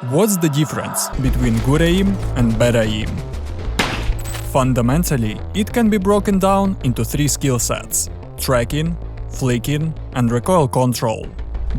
What's the difference between good aim and bad aim? Fundamentally, it can be broken down into 3 skill sets: tracking, flicking, and recoil control.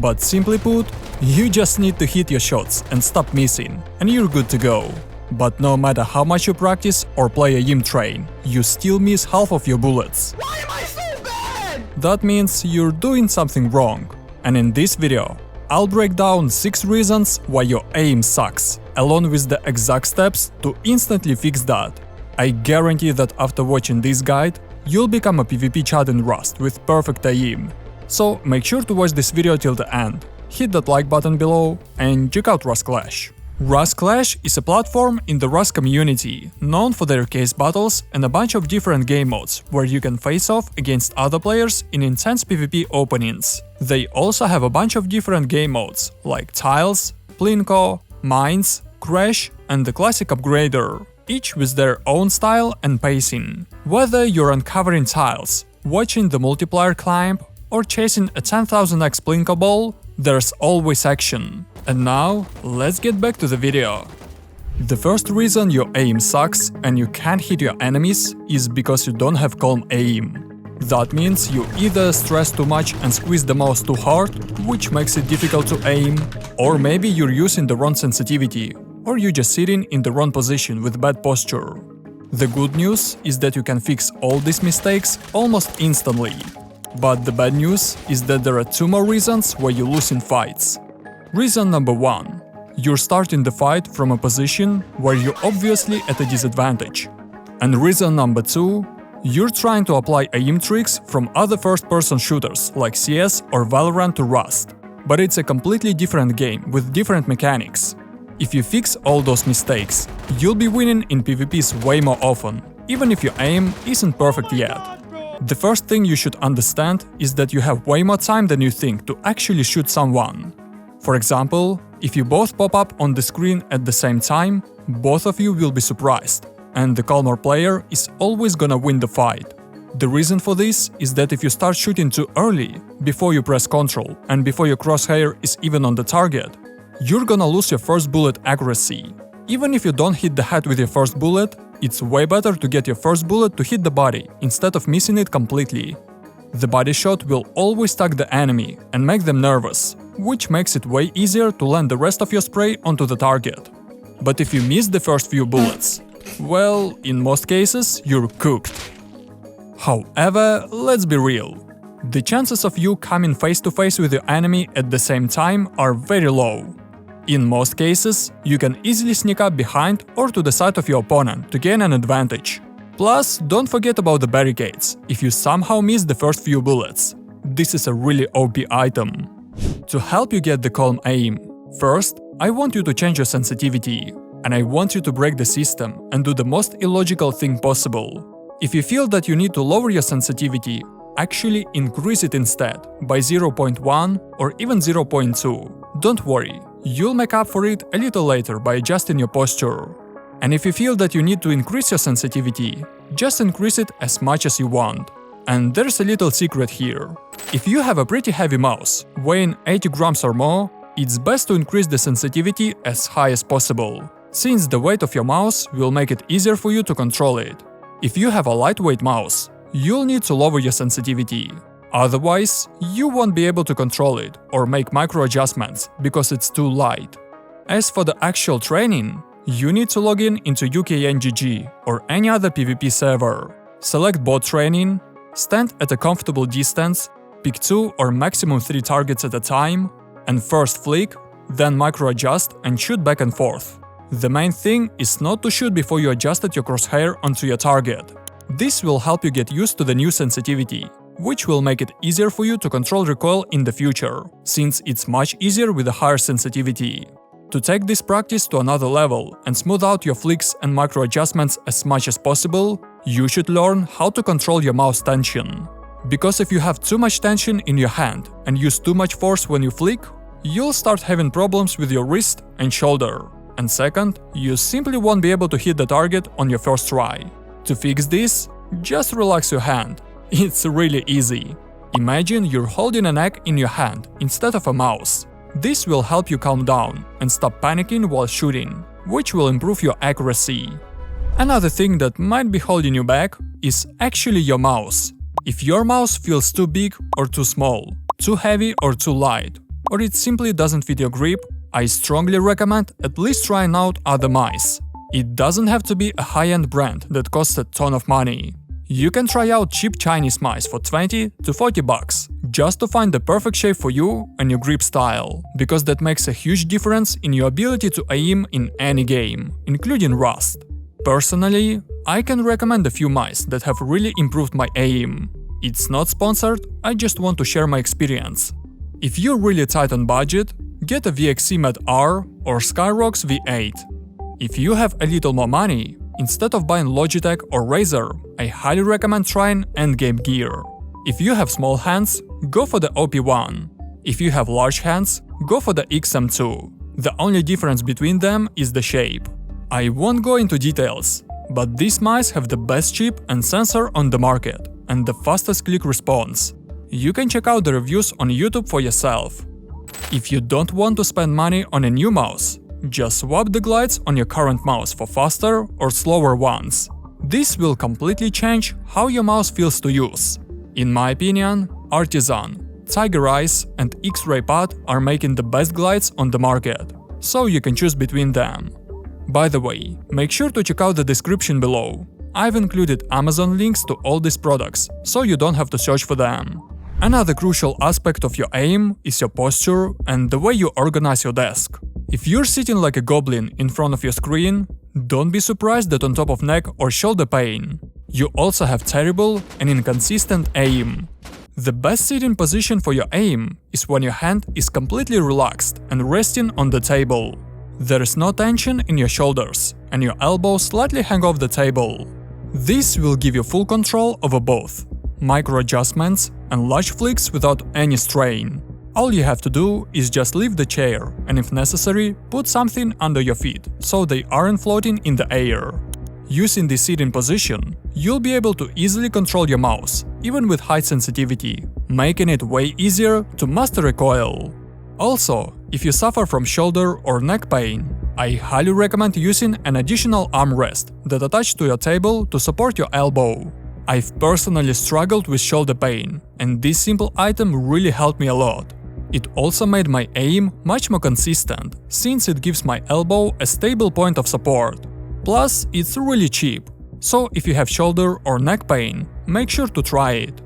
But simply put, you just need to hit your shots and stop missing, and you're good to go. But no matter how much you practice or play a aim train, you still miss half of your bullets. Why am I so bad? That means you're doing something wrong. And in this video, I'll break down 6 reasons why your aim sucks, along with the exact steps to instantly fix that. I guarantee that after watching this guide, you'll become a PvP chad in Rust with perfect aim. So make sure to watch this video till the end, hit that like button below, and check out Rust Clash. Rust Clash is a platform in the Rust community, known for their case battles and a bunch of different game modes where you can face off against other players in intense PvP openings. They also have a bunch of different game modes, like Tiles, Plinko, Mines, Crash, and the classic Upgrader, each with their own style and pacing. Whether you're uncovering tiles, watching the multiplier climb, or chasing a 10,000x Plinko ball, there's always action. And now, let's get back to the video. The first reason your aim sucks and you can't hit your enemies is because you don't have calm aim. That means you either stress too much and squeeze the mouse too hard, which makes it difficult to aim, or maybe you're using the wrong sensitivity, or you're just sitting in the wrong position with bad posture. The good news is that you can fix all these mistakes almost instantly. But the bad news is that there are 2 more reasons why you lose in fights. Reason number 1. You're starting the fight from a position where you're obviously at a disadvantage. And reason number 2. You're trying to apply aim tricks from other first-person shooters like CS or Valorant to Rust. But it's a completely different game with different mechanics. If you fix all those mistakes, you'll be winning in PvPs way more often, even if your aim isn't perfect yet. The first thing you should understand is that you have way more time than you think to actually shoot someone. For example, if you both pop up on the screen at the same time, both of you will be surprised, and the calmer player is always gonna win the fight. The reason for this is that if you start shooting too early, before you press Ctrl and before your crosshair is even on the target, you're gonna lose your first bullet accuracy. Even if you don't hit the head with your first bullet, it's way better to get your first bullet to hit the body instead of missing it completely. The body shot will always tag the enemy and make them nervous, which makes it way easier to land the rest of your spray onto the target. But if you miss the first few bullets, well, in most cases, you're cooked. However, let's be real. The chances of you coming face to face with your enemy at the same time are very low. In most cases, you can easily sneak up behind or to the side of your opponent to gain an advantage. Plus, don't forget about the barricades if you somehow miss the first few bullets. This is a really OP item. To help you get the calm aim, first, I want you to change your sensitivity, and I want you to break the system and do the most illogical thing possible. If you feel that you need to lower your sensitivity, actually increase it instead by 0.1 or even 0.2. Don't worry, you'll make up for it a little later by adjusting your posture. And if you feel that you need to increase your sensitivity, just increase it as much as you want. And there's a little secret here. If you have a pretty heavy mouse, weighing 80 grams or more, it's best to increase the sensitivity as high as possible, since the weight of your mouse will make it easier for you to control it. If you have a lightweight mouse, you'll need to lower your sensitivity. Otherwise, you won't be able to control it or make micro adjustments because it's too light. As for the actual training, you need to log in into UKNGG or any other PvP server. Select bot training, stand at a comfortable distance, pick 2 or maximum 3 targets at a time, and first flick, then micro adjust and shoot back and forth. The main thing is not to shoot before you adjusted your crosshair onto your target. This will help you get used to the new sensitivity, which will make it easier for you to control recoil in the future, since it's much easier with a higher sensitivity. To take this practice to another level and smooth out your flicks and micro adjustments as much as possible, you should learn how to control your mouse tension. Because if you have too much tension in your hand and use too much force when you flick, you'll start having problems with your wrist and shoulder. And second, you simply won't be able to hit the target on your first try. To fix this, just relax your hand. It's really easy. Imagine you're holding an egg in your hand instead of a mouse. This will help you calm down and stop panicking while shooting, which will improve your accuracy. Another thing that might be holding you back is actually your mouse. If your mouse feels too big or too small, too heavy or too light, or it simply doesn't fit your grip, I strongly recommend at least trying out other mice. It doesn't have to be a high-end brand that costs a ton of money. You can try out cheap Chinese mice for 20 to 40 bucks, just to find the perfect shape for you and your grip style, because that makes a huge difference in your ability to aim in any game, including Rust. Personally, I can recommend a few mice that have really improved my aim. It's not sponsored, I just want to share my experience. If you're really tight on budget, get a VXC Med R or Skyrox V8. If you have a little more money, instead of buying Logitech or Razer, I highly recommend trying endgame gear. If you have small hands, go for the OP1. If you have large hands, go for the XM2. The only difference between them is the shape. I won't go into details, but these mice have the best chip and sensor on the market, and the fastest click response. You can check out the reviews on YouTube for yourself. If you don't want to spend money on a new mouse, just swap the glides on your current mouse for faster or slower ones. This will completely change how your mouse feels to use. In my opinion, Artisan, Tiger Eyes and X-Ray Pad are making the best glides on the market, so you can choose between them. By the way, make sure to check out the description below. I've included Amazon links to all these products, so you don't have to search for them. Another crucial aspect of your aim is your posture and the way you organize your desk. If you're sitting like a goblin in front of your screen, don't be surprised that on top of neck or shoulder pain. You also have terrible and inconsistent aim. The best sitting position for your aim is when your hand is completely relaxed and resting on the table. There is no tension in your shoulders, and your elbows slightly hang off the table. This will give you full control over both micro adjustments and large flicks without any strain. All you have to do is just leave the chair and, if necessary, put something under your feet so they aren't floating in the air. Using this sitting position, you'll be able to easily control your mouse, even with high sensitivity, making it way easier to master recoil. Also, if you suffer from shoulder or neck pain, I highly recommend using an additional armrest that attaches to your table to support your elbow. I've personally struggled with shoulder pain, and this simple item really helped me a lot. It also made my aim much more consistent, since it gives my elbow a stable point of support. Plus, it's really cheap, so if you have shoulder or neck pain, make sure to try it.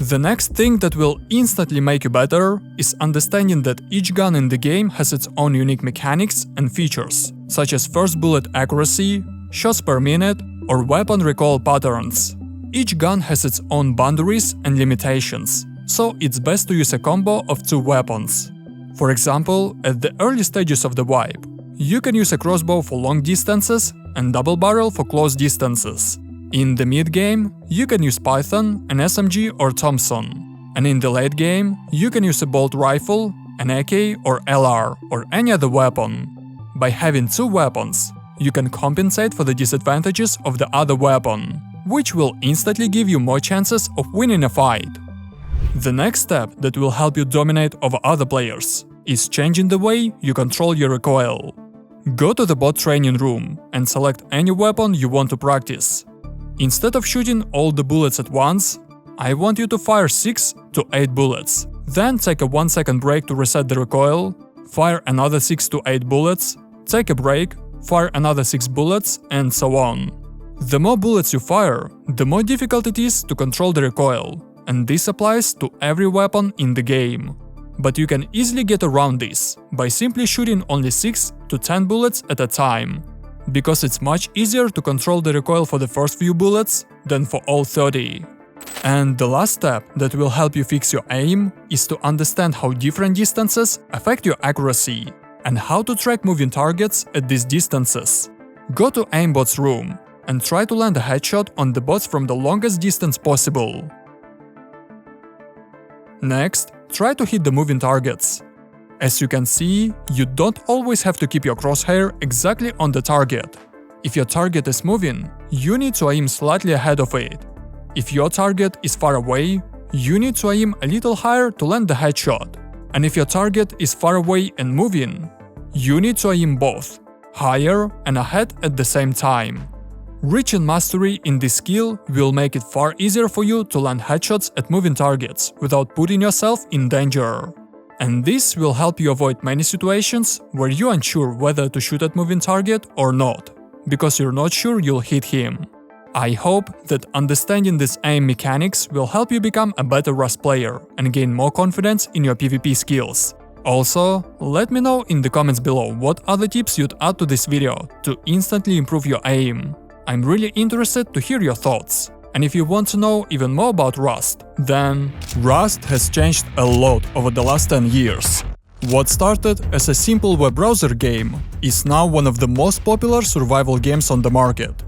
The next thing that will instantly make you better is understanding that each gun in the game has its own unique mechanics and features, such as first bullet accuracy, shots per minute, or weapon recoil patterns. Each gun has its own boundaries and limitations, so it's best to use a combo of two weapons. For example, at the early stages of the wipe, you can use a crossbow for long distances and double barrel for close distances. In the mid-game, you can use Python, an SMG or Thompson. And in the late game, you can use a bolt rifle, an AK or LR, or any other weapon. By having two weapons, you can compensate for the disadvantages of the other weapon, which will instantly give you more chances of winning a fight. The next step that will help you dominate over other players is changing the way you control your recoil. Go to the bot training room and select any weapon you want to practice. Instead of shooting all the bullets at once, I want you to fire 6 to 8 bullets. Then take a 1-second break to reset the recoil, fire another 6 to 8 bullets, take a break, fire another 6 bullets, and so on. The more bullets you fire, the more difficult it is to control the recoil, and this applies to every weapon in the game. But you can easily get around this by simply shooting only 6 to 10 bullets at a time, because it's much easier to control the recoil for the first few bullets than for all 30. And the last step that will help you fix your aim is to understand how different distances affect your accuracy and how to track moving targets at these distances. Go to aimbot's room and try to land a headshot on the bots from the longest distance possible. Next, try to hit the moving targets. As you can see, you don't always have to keep your crosshair exactly on the target. If your target is moving, you need to aim slightly ahead of it. If your target is far away, you need to aim a little higher to land the headshot. And if your target is far away and moving, you need to aim both, higher and ahead at the same time. Reaching mastery in this skill will make it far easier for you to land headshots at moving targets without putting yourself in danger. And this will help you avoid many situations where you're unsure whether to shoot at moving target or not, because you're not sure you'll hit him. I hope that understanding these aim mechanics will help you become a better Rust player and gain more confidence in your PvP skills. Also, let me know in the comments below what other tips you'd add to this video to instantly improve your aim. I'm really interested to hear your thoughts. And if you want to know even more about Rust, then Rust has changed a lot over the last 10 years. What started as a simple web browser game is now one of the most popular survival games on the market.